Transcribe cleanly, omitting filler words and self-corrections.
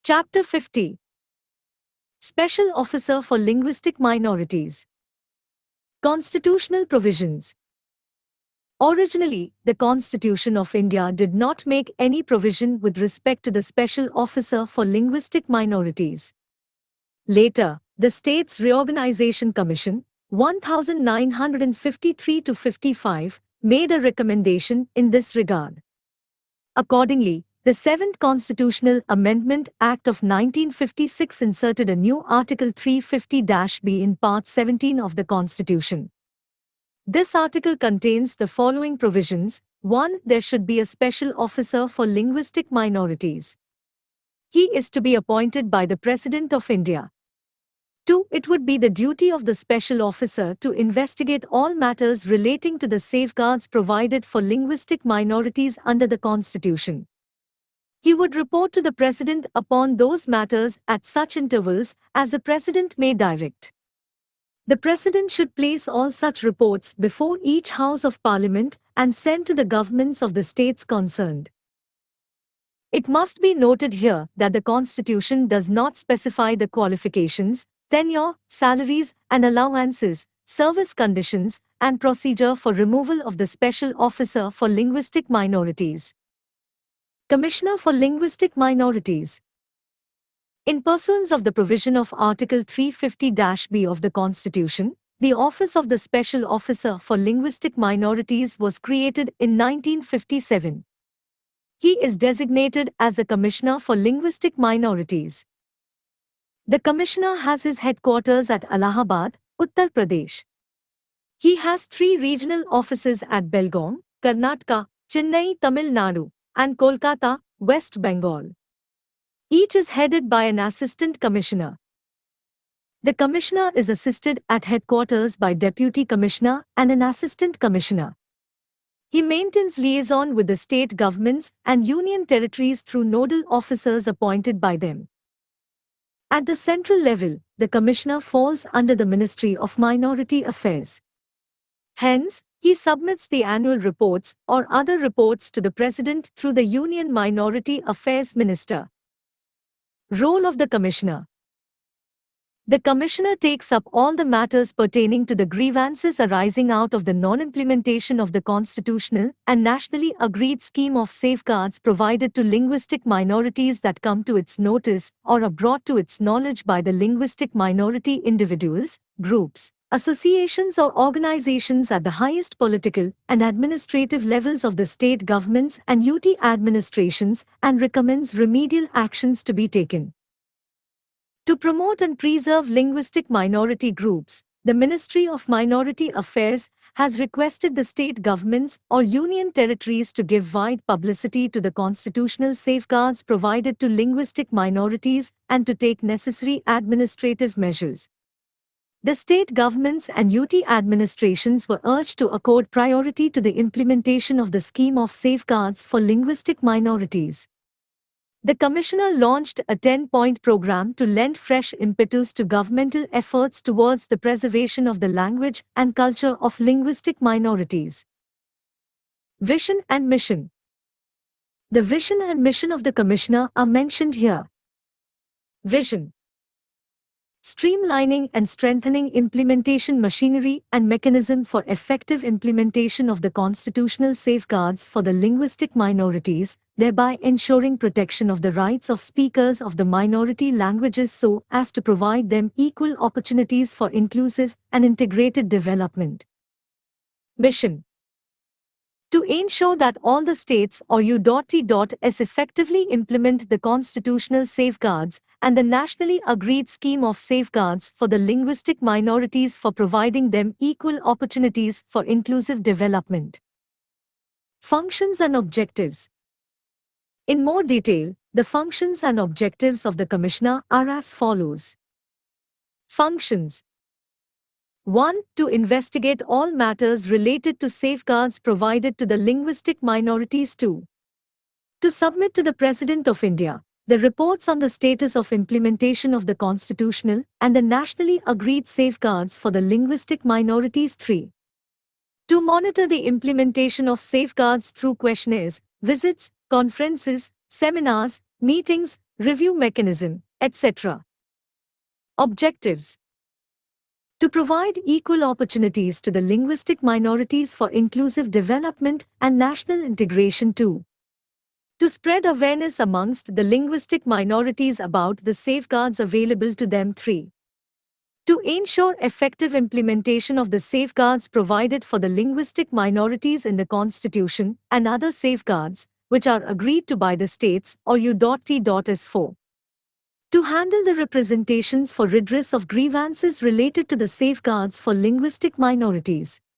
Chapter 50. Special Officer for Linguistic Minorities. Constitutional Provisions. Originally, the Constitution of India did not make any provision with respect to the Special Officer for Linguistic Minorities. Later, the States Reorganization Commission, 1953-55, made a recommendation in this regard. Accordingly, the 7th Constitutional Amendment Act of 1956 inserted a new Article 350-B in Part 17 of the Constitution. This article contains the following provisions. 1. There should be a special officer for linguistic minorities. He is to be appointed by the President of India. 2. It would be the duty of the special officer to investigate all matters relating to the safeguards provided for linguistic minorities under the Constitution. He would report to the President upon those matters at such intervals as the President may direct. The President should place all such reports before each House of Parliament and send to the governments of the states concerned. It must be noted here that the Constitution does not specify the qualifications, tenure, salaries and allowances, service conditions, and procedure for removal of the Special Officer for Linguistic Minorities. Commissioner for Linguistic Minorities. In pursuance of the provision of Article 350-B of the Constitution, the Office of the Special Officer for Linguistic Minorities was created in 1957. He is designated as the Commissioner for Linguistic Minorities. The Commissioner has his headquarters at Allahabad, Uttar Pradesh. He has 3 regional offices at Belgaum, Karnataka, Chennai, Tamil Nadu, and Kolkata, West Bengal. Each is headed by an Assistant Commissioner. The Commissioner is assisted at headquarters by Deputy Commissioner and an Assistant Commissioner. He maintains liaison with the state governments and union territories through nodal officers appointed by them. At the central level, the Commissioner falls under the Ministry of Minority Affairs. Hence, he submits the annual reports or other reports to the President through the Union Minority Affairs Minister. Role of the Commissioner. The Commissioner takes up all the matters pertaining to the grievances arising out of the non-implementation of the constitutional and nationally agreed scheme of safeguards provided to linguistic minorities that come to its notice or are brought to its knowledge by the linguistic minority individuals, groups, associations or organizations at the highest political and administrative levels of the state governments and UT administrations and recommends remedial actions to be taken. To promote and preserve linguistic minority groups, the Ministry of Minority Affairs has requested the state governments or union territories to give wide publicity to the constitutional safeguards provided to linguistic minorities and to take necessary administrative measures. The state governments and UT administrations were urged to accord priority to the implementation of the scheme of safeguards for linguistic minorities. The Commissioner launched a 10-point program to lend fresh impetus to governmental efforts towards the preservation of the language and culture of linguistic minorities. Vision and Mission. The vision and mission of the Commissioner are mentioned here. Vision: streamlining and strengthening implementation machinery and mechanism for effective implementation of the constitutional safeguards for the linguistic minorities, thereby ensuring protection of the rights of speakers of the minority languages so as to provide them equal opportunities for inclusive and integrated development. Mission: to ensure that all the states or UT.S effectively implement the constitutional safeguards and the nationally agreed scheme of safeguards for the linguistic minorities for providing them equal opportunities for inclusive development. Functions and objectives. In more detail, the functions and objectives of the Commissioner are as follows. Functions: 1. To investigate all matters related to safeguards provided to the linguistic minorities. 2. To submit to the President of India the reports on the status of implementation of the constitutional and the nationally agreed safeguards for the linguistic minorities. 3. To monitor the implementation of safeguards through questionnaires, visits, conferences, seminars, meetings, review mechanism, etc. Objectives: to provide equal opportunities to the linguistic minorities for inclusive development and national integration too. To spread awareness amongst the linguistic minorities about the safeguards available to them. 3. To ensure effective implementation of the safeguards provided for the linguistic minorities in the Constitution and other safeguards, which are agreed to by the states or U.T.S. 4. To handle the representations for redress of grievances related to the safeguards for linguistic minorities.